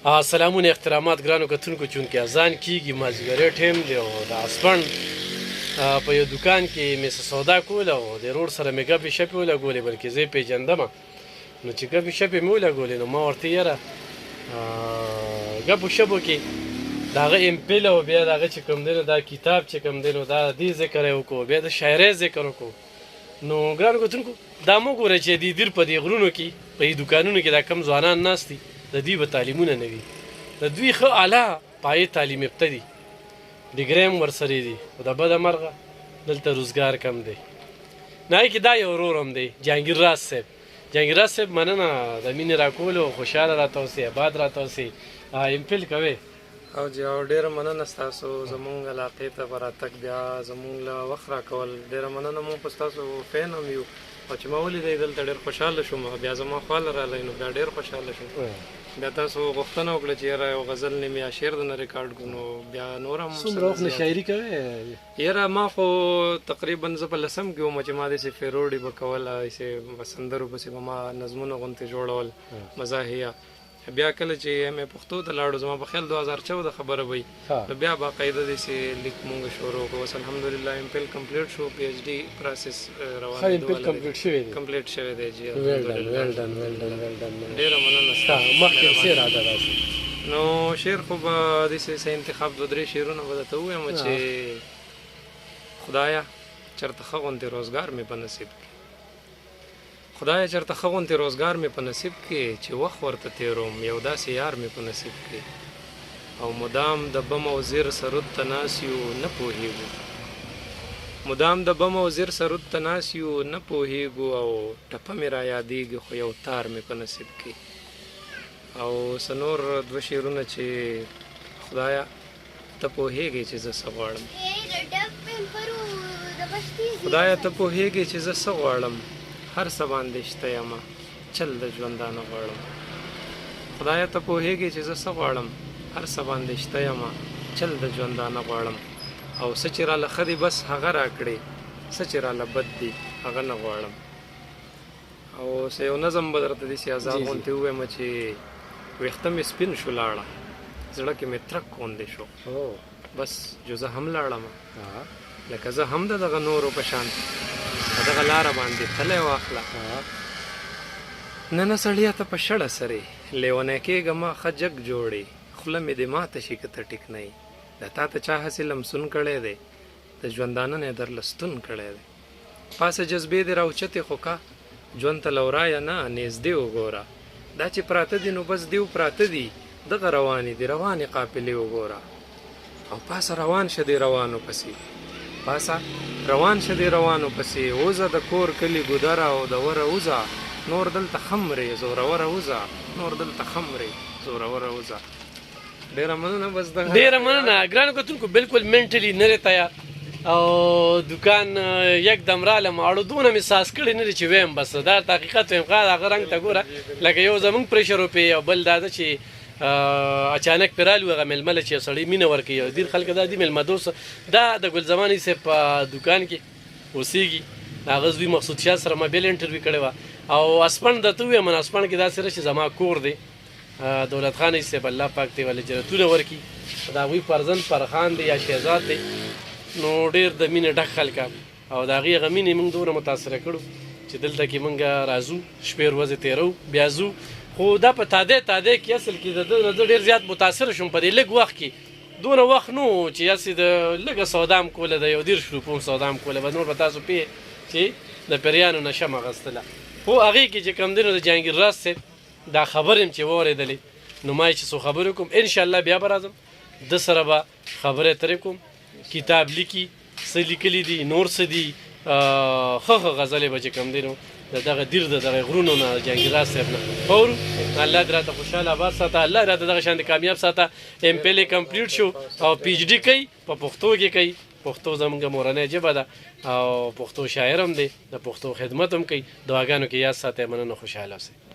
سلامونه احترامات ګرانو کتونکو، چونکې اذان کیږي مازدیګری ټیم دی او د اسپن په یو دکان کې مې څه سودا کوله او د روډ سره مې ګپې شپې ولګولې، بلکې زه یې پېژندمه. نو چې ګپې شپې مې ولګولې نو ما ورته یاره ګپو شپو کې د هغه امپل او بیا د هغه چې کوم دی نو دا کتاب چې کوم دی نو دا دې ذکر یې وکړو، بیا د شاعرۍ ذکر وکړو. نو ګرانو کتونکو دا مه ګوره چې د دیر په دې غرونو کې په دې دکانونو کې دا کم ځوانان ناست دي، د دوی به تعلیمونه نه وي، د دوی ښه اعلی پایې تعلیم یافته دي، ډګرۍ هم ورسره دي، خو د بده مرغه دلته روزګار کم دی. نه کې دا یو ورور هم دی، جهانګیر راز صاحب. جهانګیر راز صاحب مننه د مینې راکولو، خوشحاله راته اوسئ، آباد راته اوسئ. امپل کوئ او جی او ډیره مننه ستاسو زمونږ علاقې ته په راتګ، بیا زمونږ له وخت راکول ډیره مننه. مونږ په ستاسو فین هم یو او چې ما ولیدی دلته ډېر خوشحاله شوم، بیا زما خواله راغلی نو بیا ډېر خوشحاله شوم. بیا تاسو غوښتنه وکړه چې یاره یو غزل نیم یا شعر درنه ریکارډ کړو، نو بیا نور هم څومره وخت نه شاعري کوې؟ یاره ما خو تقریبا زه په لسم کې وم چې ما داسې فیروډې به کوله، داسې په سندرو پسې به ما نظمونه غوندې جوړول مزاحیه. بیا کله چې مې پښتو ته لاړو، زما په خیال 2014 خبره وي، نو بیا باقاعده داسې لیک مونږ شروع کړو. اوس الحمدلله امپل کمپلیټ شو، پی ایچ ډي پروسس روان دی. امپل کمپلیټ شوی دی؟ کمپلیټ شوی دی جی. ویل ډن ډېره مننه. مخکې شعر راته راشي. نو شعر خو به داسې څه انتخاب 2-3 شعرونه به درته ووایم چې خدایه چېرته ښه غوندې روزګار مې په نصیب کړي، خدایه چېرته ښه غوندې روزګار مې په نصیب کې، چې وخت ورته تېروم یو داسې یار مې په نصیب کې، او مدام د بم او زیر سرود ته ناست یو نه پوهېږو، مدام د بم او زیر سرود ته ناست یو نه پوهېږو، او ټپه مې را یادېږي خو یو تار مې په نصیب کې. او څه نور 2 شعرونه چې خدایه ته پوهېږې چې زه څه غواړم، خدایه ته پوهېږې چې زه څه غواړم، هر څه باندې شته یمه چل د ژوندانه غواړم، خدایه ته پوهېږې چې زه څه غواړم، هر څه باندې شته یمه چل د ژوندانه غواړم، او څه چې راله ښه دي بس هغه راکړې، څه چې راله بد دي هغه نه غواړم. او څه یو نظم به درته داسې ازاد غوندې ووایم چې ویښته مې سپین شو لاړه، زړه کې مې ترک غوندې شو، بس جو زه هم لاړم لکه زه هم د دغه نورو په شان په دغه لاره باندې تلی واخله، نه نه سړیه ته په شړه سرې لیونی کېږه ما ښه جګ جوړې، خوله مې دې ماته شي که ته ټیک نه یې، د تا ته چا هسې لمسون کړی دی، د ژوندانه نه یې درله ستون کړی دی، پاسه جذبې دې راوچتې خو که ژوند ته له ورایه نه نږدې وګوره، دا چې پراته دي نو بس دیو پراته دي، دغه روانې دي روانې قافلې وګوره، او پاسه روان شه دې روانو پسې، پاسه روان شه دې روانو پسې، وزه د کور کلي ګودره او د وره وزه، نور دلته خمرې زوروره وزه، نور دلته خمرې زوروره وزه. ډېره مننه. بس دغه ډېره مننه ګرانو کتونکو، بالکل منټلي نه دی تیار او دکان یکدم رالم اړو دونه مې ساس کړی نه دی چې ویم بس دا حقیقت ویم. هغه رنګ ته ګوره لکه یو زمونږ پریشر وپې او بل دا ده چې اچانک پې رالو هغه مېلمه له چې سړی مینه ورکوي، او ډېر خلک دا دي مېلمه دوست دا د ګل زمانې صاحب په دکان کې اوسېږي، هغه زوی مقصود شاه سره ما بېل انټرویو کړې وه، او اسپڼ درته ووایم اسپڼ کې داسې راشي زما کور دی، دولت خان صاحب الله پاک ته ولې جنتونه ورکړي، د هغوی فرزند فرخان دی یا شهزاد دی، نو ډېر د مینې ډک خلکه، او د هغې هغه مینې موږ دومره متاثره کړو چې دلته کې موږ راځو شپې ورځې تېرو بیا ځو. خو دا په تادی کې اصل کې د ده نه زه ډېر زیات متاثره شوم په دې لږ وخت کې، دونه وخت نه و چې هسې د لږه سودا م کوله، د 10 روپو م سودا م کوله، به نور به تاسو پوهې چې د پیریانو نشه م اخیستله. خو هغې کې چې کوم دی نو د جهانګیر راز صاحب دا خبر یم چې واورېدلې، نو ما یې چې څو خبرې کوم انشاءالله بیا به راځم ده سره به خبرې اترې کوم، کتاب لیکي څه لیکلي دي نور څه دي، ښه غزلې به چې کوم دی نو د دغه دیر د دغه غرونو نه جهانګیر راز صاحب نه اورو. الله دې راته خوشحاله آباد ساته، الله راته دغه شان کامیاب ساته. امپل یې کمپلیټ شو او پی ایچ ډي کوي په پښتو کې کوي، پښتو زموږ مورنۍ ژبه ده او پښتو شاعر هم دی، د پښتو خدمت هم کوي. دعاګانو کې یاد ساتئ. مننه، خوشحاله اوسئ.